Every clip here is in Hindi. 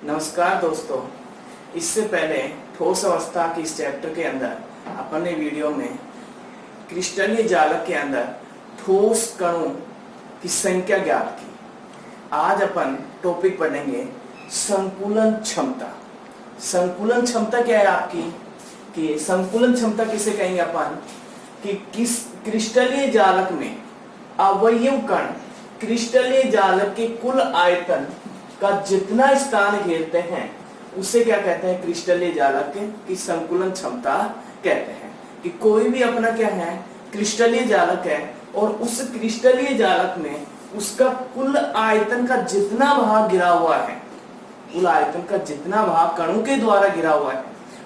नमस्कार दोस्तों, इससे पहले ठोस अवस्था के इस चैप्टर के अंदर अपन ने वीडियो में क्रिस्टलीय जालक के अंदर ठोस कणों की संख्या ज्ञात की। आज अपन टॉपिक पढ़ेंगे संकुलन क्षमता। संकुलन क्षमता क्या है आपकी कि संकुलन क्षमता किसे कहेंगे अपन कि किस क्रिस्टलीय जालक में अवयव कण क्रिस्टलीय जालक के कुल आयतन का जितना स्थान घेरते हैं उसे क्या कहते हैं, क्रिस्टलीय जालक की संकुलन क्षमता कहते हैं। कि कोई भी अपना क्या है, क्रिस्टलीय जालक है और उस क्रिस्टलीय जालक में उसका कुल आयतन का जितना भाग घिरा हुआ है, कुल आयतन का जितना भाग कणों के द्वारा घिरा हुआ है,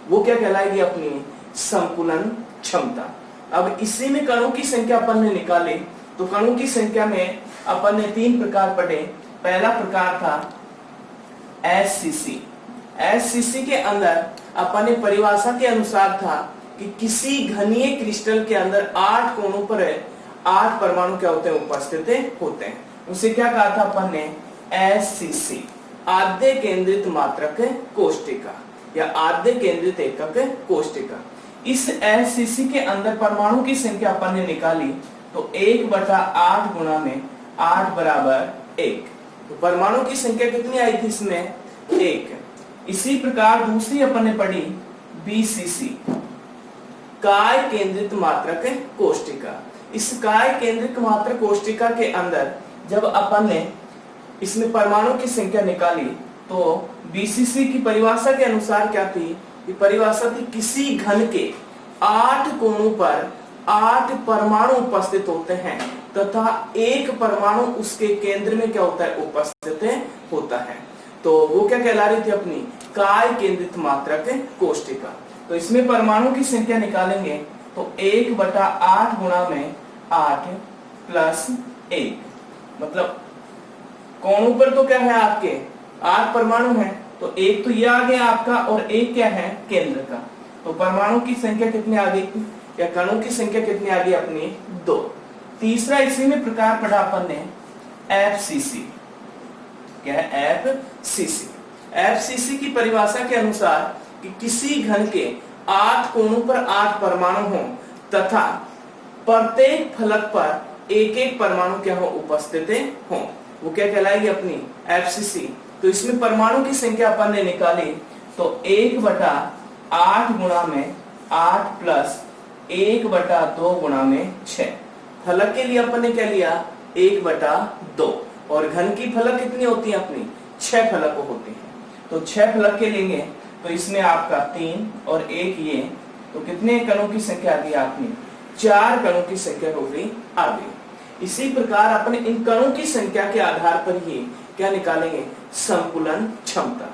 वो क्या कहलाएगी, अपनी संकुलन क्षमता। अब इसी में कणों की संख्या अपन ने निकाली, तो कणों की संख्या में अपन ने 3 प्रकार पढ़े। पहला प्रकार था SCC। SCC के अंदर अपन ने परिभाषा के अनुसार था कि किसी घनीय क्रिस्टल के अंदर 8 कोणों पर 8 परमाणु क्या होते हैं, उपस्थित होते हैं। उसे क्या कहा था अपन ने, SCC, आद्य केंद्रित मात्रक कोष्टिका या आद्य केंद्रित एकक कोष्टिका। इस SCC के अंदर परमाणु की संख्या अपन ने निकाली, तो 1/8 गुणा में 8 बराबर 1। तो परमाणु की संख्या कितनी आई थी इसमें, 1। इसी प्रकार दूसरी अपन ने पढ़ी BCC, काय केंद्रित मात्रक कोष्टिका। इस काय केंद्रित मात्रक कोष्टिका के अंदर जब अपन ने इसमें परमाणु की संख्या निकाली, तो BCC की परिभाषा के अनुसार क्या थी, कि परिभाषा थी किसी घन के 8 कोणों पर 8 परमाणु उपस्थित होते हैं तथा एक परमाणु उसके केंद्र में क्या होता है, उपस्थित होता है। तो वो क्या कहला रही थी, अपनी काय केंद्रित मात्रक कोष्टिका। तो इसमें परमाणु की संख्या निकालेंगे तो 1/8 गुणा में 8 प्लस 1, मतलब कोणों पर तो क्या है, आपके 8 परमाणु हैं, तो एक तो ये आ गया आपका और एक क्या है, केंद्र का। तो परमाणु की संख्या कितनी आ गई, या कणों की संख्या कितनी आ गई अपनी, 2। तीसरा इसी में प्रकार पढ़ा अपन ने FCC। क्या है, FCC। FCC की परिभाषा के अनुसार कि किसी घन के 8 कोणों पर 8 परमाणु हों तथा प्रत्येक फलक पर एक एक परमाणु क्या हो, उपस्थित हों, वो क्या कहलाएगी, अपनी FCC। तो इसमें परमाणु की संख्या अपन ने निकाली, तो 1/8 गुणा में 8 प्लस 1/2 गुणा में 6। फलक के लिए अपन ने क्या लिया, 1/2, और घन की फलक कितनी होती है अपनी, 6 फलक होती है। तो 6 फलक के लेंगे तो इसमें आपका 3 और 1 ये, तो कितने कणों की संख्या आ गई आपने, 4 कणों की संख्या हो गई आ गई। इसी प्रकार अपने इन कणों की संख्या के आधार पर ही क्या निकालेंगे, संकुलन क्षमता।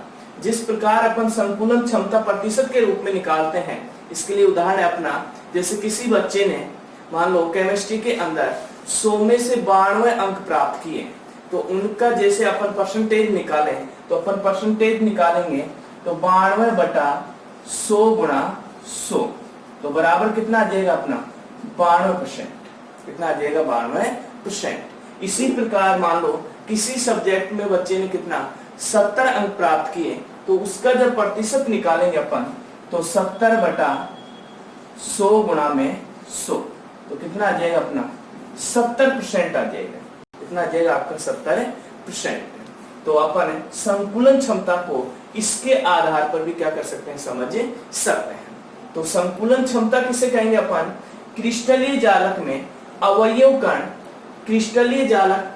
जिस प्रकार अपन संकुलन क्षमता प्रतिशत के रूप में निकालते हैं, इसके लिए उदाहरण है अपना, जैसे किसी बच्चे ने मान लो केमिस्ट्री के अंदर 100 में से 92 अंक प्राप्त किए, तो उनका जैसे अपन परसेंटेज निकाले, तो अपन परसेंटेज निकालेंगे तो 92/100 गुणा 100, तो बराबर कितना आ जाएगा अपना, 92%। कितना आ जाएगा, 92%। इसी प्रकार मान लो किसी सब्जेक्ट में बच्चे ने कितना 70 अंक प्राप्त किए, तो उसका जब प्रतिशत निकालेंगे अपन, तो 70/100 गुणा में 100, तो कितना आ जाएगा अपना, 70% आ जाएगा। कितना आ जाएगा आपका, 70%। तो अपन संकुलन क्षमता को इसके आधार पर भी क्या कर सकते हैं, समझ सकते हैं। तो संकुलन क्षमता किसे कहेंगे अपन, क्रिस्टलीय जालक में अवयव कण क्रिस्टलीय जालक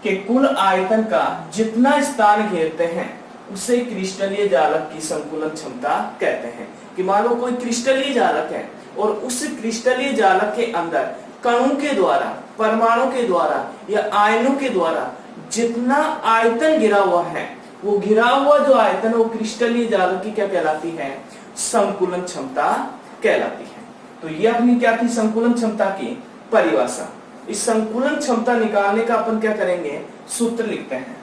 के कुल आयतन का जितना स्थान घेरते हैं उसे क्रिस्टलीय जालक की संकुलन क्षमता कहते हैं। कि मान लो कोई क्रिस्टलीय जालक है और उस क्रिस्टलीय जालक के अंदर कणों के द्वारा, परमाणु के द्वारा या आयनों के द्वारा जितना आयतन घिरा हुआ है, वो घिरा हुआ जो आयतन है वो क्रिस्टलीय जालक की क्या कहलाती है, संकुलन क्षमता कहलाती है। तो ये अपनी क्या थी, संकुलन क्षमता की परिभाषा। इस संकुलन क्षमता निकालने का अपन क्या करेंगे, सूत्र लिखते हैं।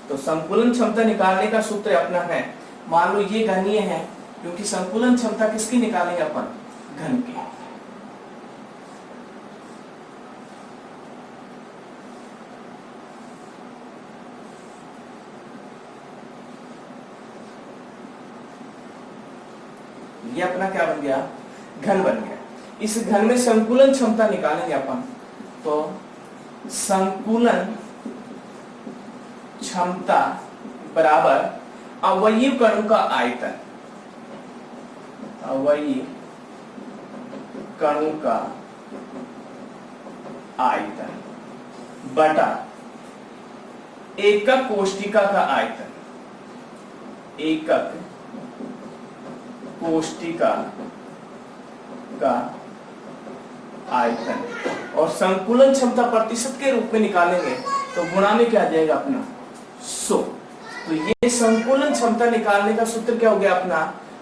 तो संकुलन क्षमता निकालने का सूत्र अपना है, मान लो ये घनीय है, क्योंकि संकुलन क्षमता किसकी निकालेंगे अपन, घन की। ये अपना क्या बन गया, घन बन गया। इस घन में संकुलन क्षमता निकालेंगे अपन, तो संकुलन क्षमता बराबर अवयव कणों का आयतन, अवयव कणों का आयतन बटा एकक कोष्टिका का आयतन, एकक कोष्टिका का आयतन। और संकुलन क्षमता प्रतिशत के रूप में निकालेंगे तो गुणा में क्या आ जाएगा अपना 100। तो ये संकुलन क्षमता निकालने का सूत्र क्या हो गया अपना,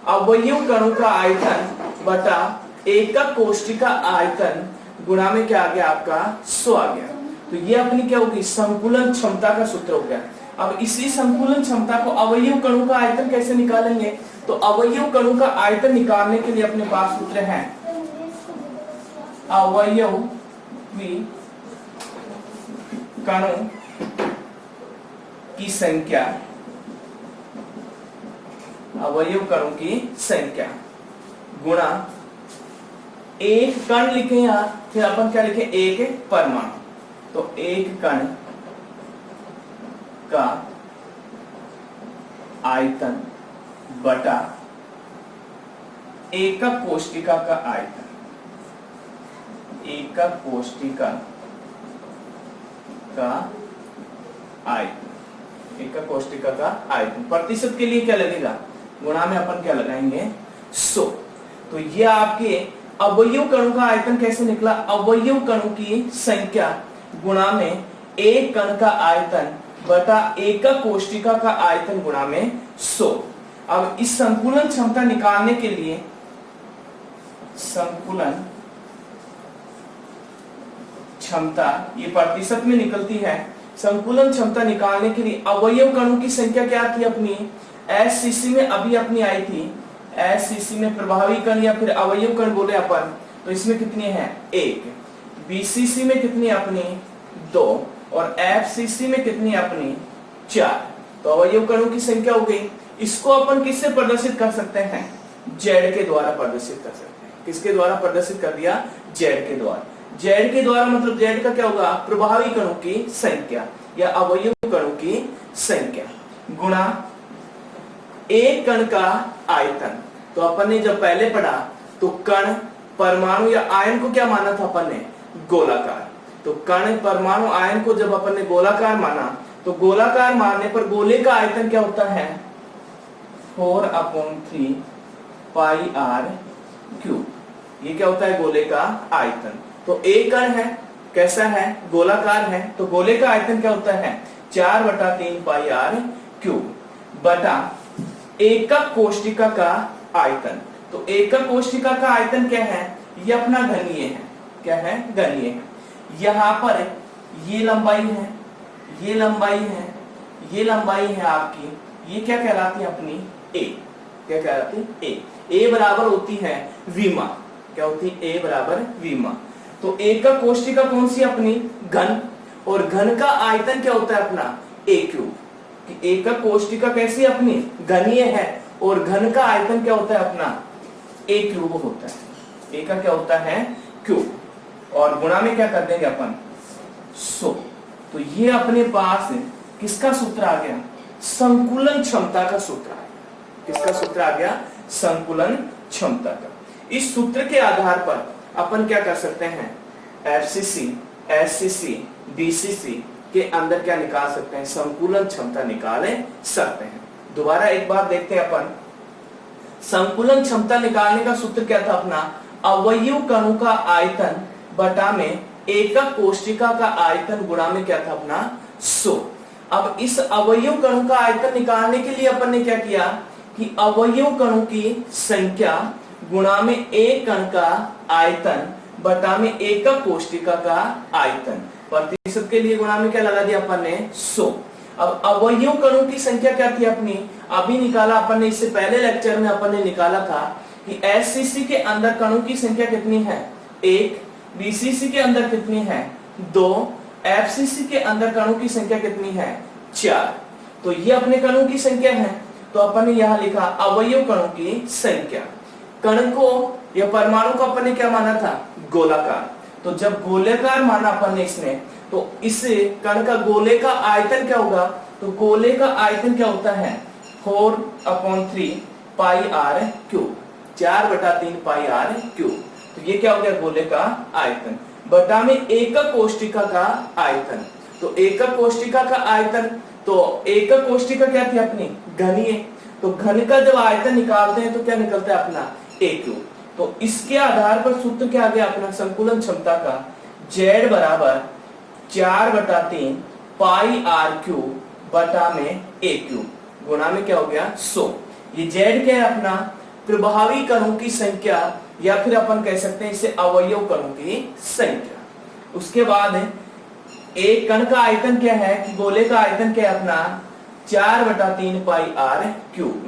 अवयव कणों का आयतन बटा एकक कोष्टिका आयतन गुणा में क्या आ गया आपका 100 आ गया। तो ये अपनी क्या होगी, संकुलन क्षमता का सूत्र हो गया। अब इसी संकुलन क्षमता को अवयव कणों का आयतन कैसे निकालेंगे, तो अवयव कणों का आयतन निकालने के लिए अपने पास सूत्र है अवयवी कणों की संख्या, अवयव कणों की संख्या गुणा एक कण लिखे यहां, फिर अपन क्या लिखे, एक परमाणु। तो एक कण का आयतन बटा एकक कोष्टिका का आयतन, एकक कोष्टिका का आयतन, एकक कोष्टिका का आयतन। प्रतिशत के लिए क्या लगेगा, गुणा में अपन क्या लगाएंगे 100। तो ये आपके अवयव कणों का आयतन कैसे निकला, अवयव कणों की संख्या गुणा में एक कण का आयतन बटा एकक कोष्टिका का आयतन गुणा में 100। अब इस संकुलन क्षमता निकालने के लिए, संकुलन क्षमता ये प्रतिशत में निकलती है, संकुलन क्षमता निकालने के लिए अवयव कणों की संख्या क्या थी अपनी, एससीसी में अभी अपनी आई थी, एससीसी में प्रभावी कण या फिर अवयव कण बोले अपन, तो इसमें कितनी है 1, बीसीसी में कितनी अपनी 2 और एफसीसी में कितनी अपनी 4। तो अवयव कणों की संख्या हो गई। इसको अपन किससे प्रदर्शित कर सकते हैं, जेड के द्वारा प्रदर्शित कर सकते हैं। किसके द्वारा प्रदर्शित कर दिया, जेड के द्वारा। जेड के द्वारा मतलब जेड का क्या होगा, प्रभावी कणों की संख्या या अवयव कणों की संख्या गुणा एक कण का आयतन। तो अपन ने जब पहले पढ़ा तो कण परमाणु या आयन को क्या माना था अपन ने, गोलाकार। तो कण परमाणु आयन को जब अपन ने गोलाकार माना, तो गोलाकार मानने पर गोले का आयतन क्या होता है 4/3 पाई r क्यूब। ये क्या होता है, गोले का आयतन। तो एक कण है, कैसा है, गोलाकार है, तो गोले का आयतन क्या होता है 4/3 पाई r क्यूब बटा एकक कोष्टिका का आयतन। तो एकक कोष्टिका का आयतन क्या है, ये अपना घनीय है, क्या है, घनीय है। यहां पर ये लंबाई है, ये लंबाई है, ये लंबाई है आपकी, ये क्या कहलाती है अपनी a, क्या कहलाती है a बराबर होती है विमा, क्या होती है a बराबर विमा। तो एकक कोष्टिका कौन सी अपनी, घन, और घन का आयतन क्या होता है अपना a क्यूब। कि एकक कोष्टिका कैसी अपनी घनीय है और घन का आयतन क्या होता है अपना a क्यूब होता है, a का क्या होता है क्यूब, और गुणा में क्या कर देंगे अपन 100। तो ये अपने पास किसका सूत्र आ गया, संकुलन क्षमता का सूत्र आ गया। किसका सूत्र आ गया, संकुलन क्षमता का। इस सूत्र के आधार पर अपन क्या कर सकते हैं, एफसीसी, एससीसी, बीसीसी के अंदर क्या निकाल सकते हैं, संकुलन क्षमता निकाले सकते हैं। दोबारा एक बार देखते हैं अपन, संकुलन क्षमता निकालने का सूत्र क्या था अपना, अवयव कणों का आयतन बटा में एकक कोष्टिका का आयतन गुणा में क्या था अपना 100। अब इस अवयव कणों का आयतन निकालने के लिए अपन ने क्या किया कि अवयव कणों की संख्या गुणा में एक कण का आयतन बटा में एकक कोष्टिका का आयतन, प्रतिशत के लिए गुणा में क्या लगा दिया अपन ने 100। अब अवयव कणों की संख्या क्या थी अपनी, अभी निकाला अपन ने, इससे पहले लेक्चर में अपन ने निकाला था कि एससीसी के अंदर कणों की संख्या कितनी है 1, बीसीसी के अंदर कितनी है 2, एफसीसी के अंदर कणों की संख्या कितनी है 4। तो ये अपने कणों की संख्या है, तो अपन ने यहां लिखा अवयव कणों की संख्या। कण को या परमाणु को अपन ने क्या माना था, गोलाकार। तो जब गोलाकार माना अपन ने इसने, तो इस कण का गोले का आयतन क्या होगा, तो गोले का आयतन क्या होता है 4/3 पाई r क्यूब, 4/3 पाई r क्यूब। तो ये क्या हो गया गोले का आयतन, बटा में एकक कोष्टिका का आयतन। तो एकक कोष्टिका का आयतन, तो एकक कोष्टिका क्या थी अपनी, घनीय। तो घन का जब आयतन निकालते हैं तो क्या निकलता है अपना a क्यूब। तो इसके आधार पर सूत्र क्या आ गया अपना संकुलन क्षमता का, z बराबर 4/3 पाई r क्यूब बटा में a क्यूब, गुणा में क्या हो गया 100। ये z क्या है अपना, प्रभावी कणों की संख्या, या फिर अपन कह सकते हैं इसे अवयव कणों की संख्या। उसके बाद एक कण का आयतन क्या है, कि गोले का आयतन क्या है अपना 4/3 पाई r क्यूब।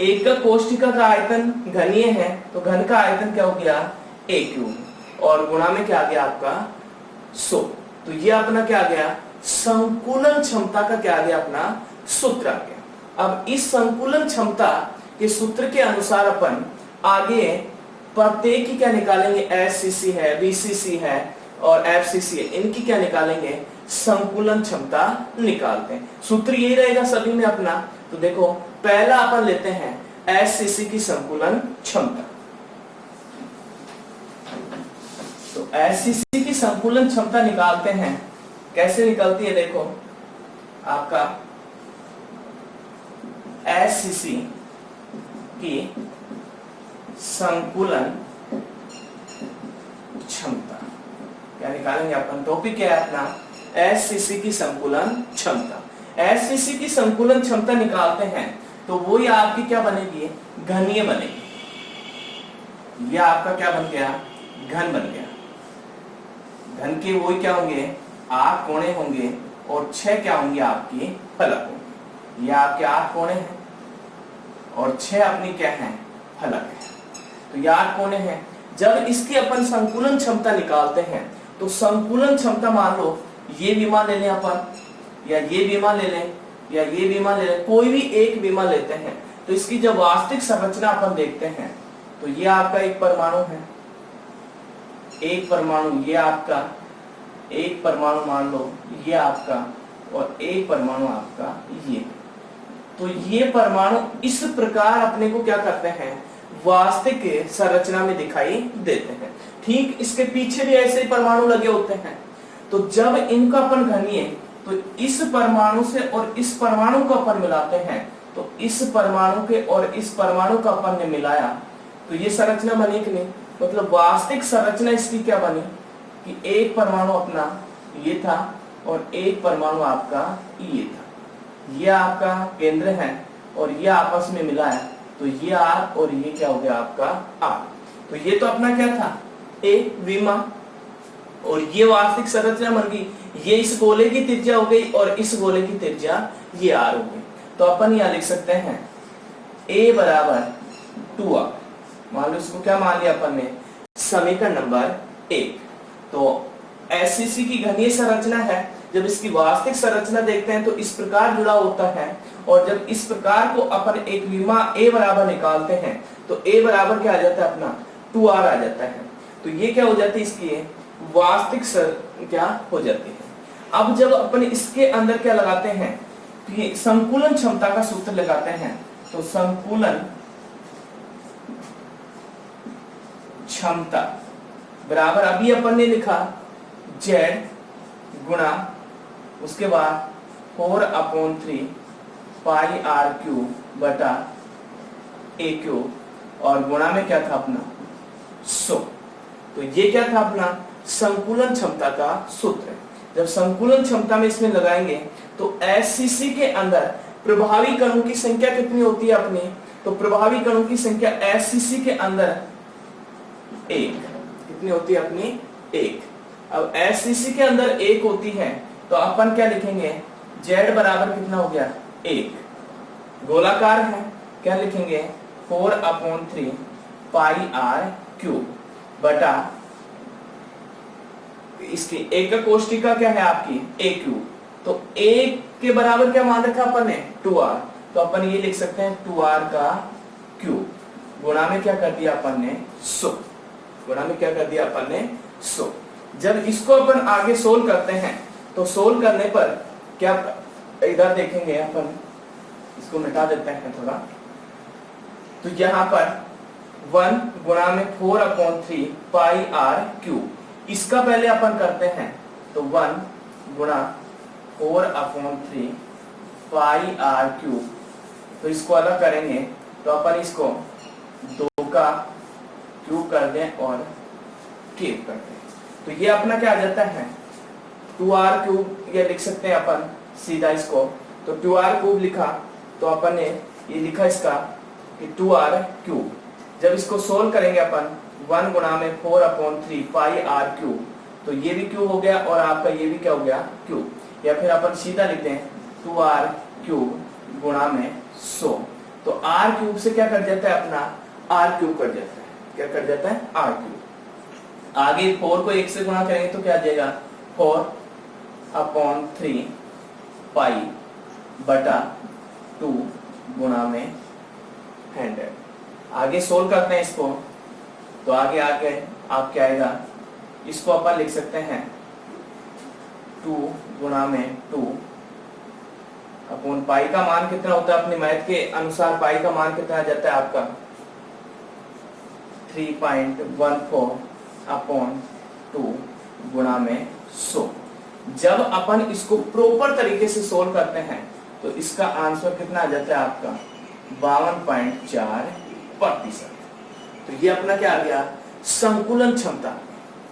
एकक कोष्टिका का आयतन घनीय है, तो घन का आयतन क्या हो गया a क्यूब, और गुणा में क्या आ गया आपका 100। तो ये अपना क्या आ गया, संकुलन क्षमता का क्या आ गया अपना सूत्र आ गया। अब इस संकुलन क्षमता के सूत्र के अनुसार अपन आगे प्रत्येक की क्या निकालेंगे, SCC है, VCC है और FCC है, इनकी क्या निकालेंगे, संकुलन क्षमता निकालते हैं। सूत्र यही रहेगा सभी में अपना। तो देखो पहला अपन लेते हैं SCC की संकुलन क्षमता। तो SCC की संकुलन क्षमता निकालते हैं, कैसे निकलती है, देखो आपका SCC की संकुलन क्षमता क्या निकालेंगे अपन, टॉपिक क्या है अपना SCC की संकुलन क्षमता। SCC की संकुलन क्षमता निकालते हैं तो वो ही आपकी क्या बनेगी, घनीय बनेगी। ये आपका क्या बन गया, घन बन गया। घन के वो क्या होंगे, 8 कोणे होंगे और 6 क्या होंगे आपकी फलक होंगे। ये आपके 8 कोणे हैं और 6 अपनी क्या है, फलक है। तो ये 8 कोणे हैं। जब इसकी अपन संकुलन क्षमता निकालते हैं तो संकुलन क्षमता मान लो ये विमा ले लें अपन, या ये विमा ले लें, या ये विमा ले लें, कोई भी एक विमा लेते हैं। तो इसकी जब वास्तविक संरचना अपन देखते हैं तो ये आपका एक परमाणु है, एक परमाणु ये आपका, एक परमाणु मान लो ये आपका, और एक परमाणु आपका ये। तो ये परमाणु इस प्रकार अपने को क्या करते हैं, वास्तविक संरचना में दिखाई देते हैं। ठीक इसके पीछे भी ऐसे ही परमाणु लगे होते हैं। तो जब इनका अपन घनीय, तो इस परमाणु से और इस परमाणु को अपन मिलाते हैं, तो इस परमाणु के और इस परमाणु का अपन ने मिलाया तो ये संरचना बनी कि नहीं, मतलब वास्तविक संरचना इसकी क्या बनी कि एक परमाणु अपना ये था और एक परमाणु आपका ये था। ये आपका केंद्र है और ये आपस में मिला है, तो ये R और ये क्या हो गया आपका R। तो ये तो अपना क्या था, एक विमा, और ये वास्तविक संरचना बन गई। ये इस गोले की त्रिज्या हो गई और इस गोले की त्रिज्या ये R हो गई। तो अपन यहां लिख सकते हैं A बराबर 2R। मान लो इसको क्या मान लिया अपन ने, समीकरण नंबर 1। तो SCC की घनीय संरचना है, जब इसकी वास्तविक संरचना देखते हैं तो इस प्रकार जुड़ा होता है, और जब इस प्रकार को अपन एक विमा A बराबर निकालते हैं तो A बराबर क्या आ जाता है अपना 2R आ जाता है। तो ये क्या हो जाती है, इसकी वास्तविक क्या हो जाती है। अब जब अपन इसके अंदर क्या लगाते हैं, कि संकुलन क्षमता का सूत्र लगाते हैं, तो संकुलन क्षमता बराबर अभी अपन ने लिखा Z गुणा उसके बाद 4/3 पाई R क्यूब बटा A क्यूब, और गुणा में क्या था अपना 100। तो ये क्या था अपना संकुलन क्षमता का सूत्र। जब संकुलन क्षमता में इसमें लगाएंगे तो SCC के अंदर प्रभावी कणों की संख्या कितनी होती है अपनी, तो प्रभावी कणों की संख्या SCC के अंदर 1 कितनी होती है अपनी 1। अब SCC के अंदर 1 होती है तो अपन क्या लिखेंगे, Z बराबर कितना हो गया 1, गोलाकार है, क्या लिखेंगे 4/3 पाई R क्यूब बटा इसकी एकक कोष्टिका क्या है आपकी A क्यूब। तो A के बराबर क्या मान रखा अपन ने 2R, तो अपन ये लिख सकते हैं 2R का क्यूब गुणा में क्या कर दिया अपन ने 100, गुणा में क्या कर दिया अपन ने 100। जब इसको अपन आगे सोल्व करते हैं तो सोल्व करने पर क्या, इधर देखेंगे अपन, इसको मिटा देते हैं थोड़ा, तो यहां पर 1 गुणा में 4/3 पाई आर क्यूब, इसका पहले अपन करते हैं तो 1 गुणा 4/3 पाई आर क्यूब, तो इसको अलग करेंगे तो अपन इसको 2 का क्यूब कर दें और क्यूब कर दें, तो ये अपना क्या आ जाता है 2r क्यूब, ये लिख सकते हैं अपन सीधा इसको, तो 2r क्यूब लिखा तो अपन ने ये लिखा इसका कि 2r क्यूब। जब इसको सोल्व करेंगे अपन 1 गुणा में 4/3 पाई आर क्यूब, तो ये भी क्यूब हो गया और आपका ये भी क्या हो गया क्यूब, या फिर अपन सीधा लिखते हैं 2r क्यूब गुणा में 100, तो r क्यूब से क्या कर जाता है अपना r क्यूब कर जाता है, क्या कर जाता है r क्यूब। आगे 4 को 1 से गुणा करेंगे तो क्या आ जाएगा 4/3 पाई बटा 2 गुणा में 100। आगे सोल्व करते हैं इसको, तो आगे आप क्या आएगा, इसको अपन लिख सकते हैं 2 गुणा में 2 अपन पाई का मान कितना होता है अपने मैथ के अनुसार, पाई का मान कितना आ जाता है आपका 3.14/2 गुणा में 100। जब अपन इसको प्रॉपर तरीके से सोल्व करते हैं तो इसका आंसर कितना आ जाता है आपका 52.4%। तो ये अपना क्या आ गया संकुलन क्षमता,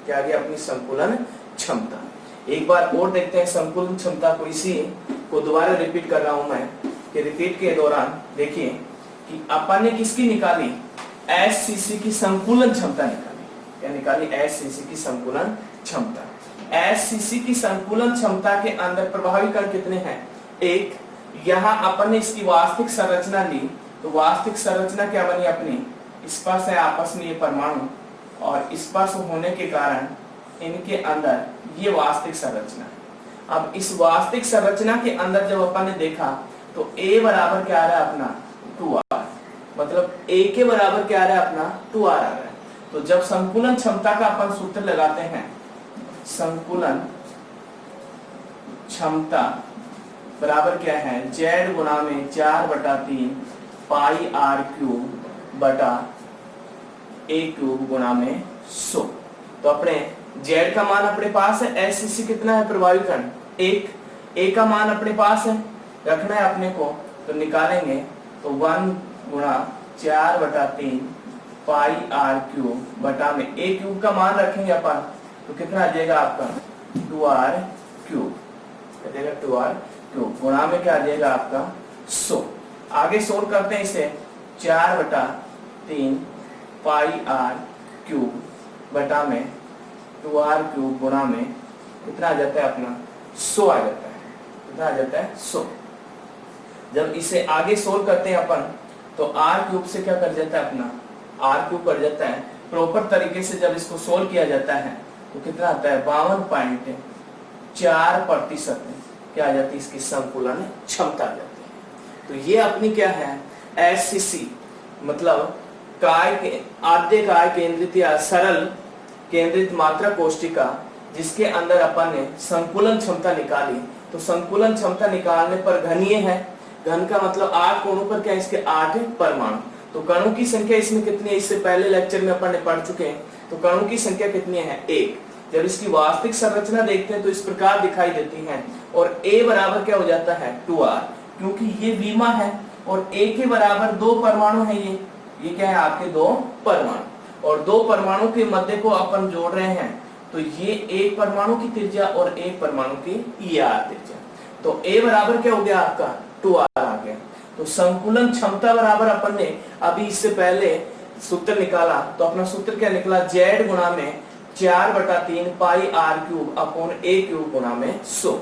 क्या आ गया अपनी संकुलन क्षमता। एक बार और देखते हैं संकुलन क्षमता को, इसी को दोबारा रिपीट कर रहा हूं मैं कि रिपीट के दौरान देखिए कि अपन ने किसकी निकाली, एससीसी की संकुलन क्षमता निकाली, क्या निकाली एससीसी की संकुलन क्षमता। एससीसी की संकुलन क्षमता के अंदर प्रभावी कण कितने हैं, एक। यहां अपन ने इसकी वास्तविक संरचना ली, तो वास्तविक संरचना क्या बनी अपनी, स्पर्श है आपस में ये परमाणु, और स्पर्श होने के कारण इनके अंदर ये वास्तविक संरचना है। अब इस वास्तविक संरचना के अंदर जब अपन ने देखा तो A बराबर क्या आ रहा है अपना 2r, मतलब A के बराबर क्या आ रहा है अपना 2r आ रहा है। तो जब संकुलन क्षमता का अपन सूत्र लगाते हैं, संकुलन क्षमता बराबर क्या है z गुणा में 4/3 पाई आर क्यूब बटा a क्यूब गुणा में 100। तो अपने z का मान अपने पास है, एससीसी कितना है प्रभावी कण 1, a का मान अपने पास है, रखना है अपने को, तो निकालेंगे तो 1 गुणा 4/3 पाई आर क्यूब बटा में a क्यूब का मान रखेंगे अपन, तो कितना आ जाएगा आपका 2r क्यूब, क्या जाएगा 2r क्यूब गुणा में क्या आ जाएगा आपका 100। आगे सोल्व करते हैं इसे, 4/3 पाई आर क्यूब बटा में 2r क्यूब गुणा में कितना आ जाता है अपना 100 आ जाता है, कितना आ जाता है 100। जब इसे आगे सोल्व करते हैं अपन तो r क्यूब से क्या कर जाता है अपना r क्यूब कर जाता है। प्रॉपर तरीके से जब इसको सोल्व किया जाता है तो कितना आता है 52.4% क्या आ जाती है इसकी संकुलन क्षमता आ जाती है। तो ये अपनी क्या है एससीसी, मतलब काय के आद्य काय केंद्रित या सरल केंद्रित मात्रा कोष्टिका, जिसके अंदर अपन ने संकुलन क्षमता निकाली। तो संकुलन क्षमता निकालने पर घनीय है, घन का मतलब 8 कोणों पर क्या इसके 8 परमाणु, तो कणों की संख्या इसमें कितनी है, इससे पहले लेक्चर में अपन ने पढ़ चुके हैं। तो कणों की संख्या कितनी है 1। जब इसकी वास्तविक संरचना देखते हैं तो इस प्रकार दिखाई देती है, और a बराबर क्या हो जाता है 2r, क्योंकि ये विमा है और a के बराबर 2 परमाणु है, ये क्या है आपके 2 परमाणु, और 2 परमाणु के मध्य को अपन जोड़ रहे हैं, तो ये एक परमाणु की त्रिज्या और एक परमाणु की ER त्रिज्या, तो a बराबर क्या हो गया आपका 2r आ गया। तो संकुलन क्षमता बराबर अपन ने अभी इससे पहले सूत्र निकाला, तो अपना सूत्र क्या निकला z गुणा में 4/3 pi r cube upon a cube गुणा में 100।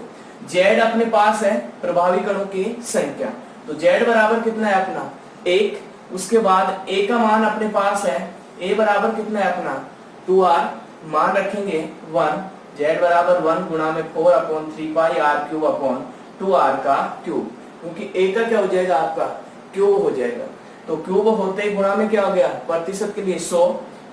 z अपने पास है प्रभावी कणों की संख्या, तो z बराबर कितना है अपना 1, उसके बाद a का मान अपने पास है, a बराबर कितना है अपना 2r, मान रखेंगे 1, z बराबर 1 गुणा में 4/3 pi r cube upon 2r का क्यूब, क्योंकि a का क्या हो जाएगा आपका क्यूब हो जाएगा। तो क्यूब होते ही गुणा में क्या हो गया, प्रतिशत के लिए 100,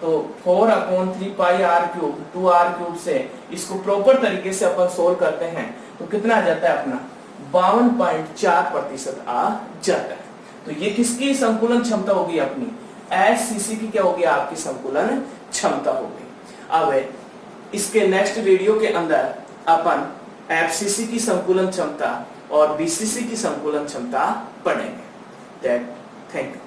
तो 4/3 पाई r क्यूब 2r³ से इसको प्रॉपर तरीके से अपन सोल्व करते हैं तो कितना आ जाता है अपना 52.4% आ जाता है। तो ये किसकी संकुलन क्षमता होगी, अपनी एससीसी की क्या होगी, आपकी संकुलन क्षमता होगी। अब इसके नेक्स्ट वीडियो के अंदर अपन एफसीसी की संकुलन क्षमता और बीसीसी की संकुलन क्षमता पढ़ेंगे। Thank you.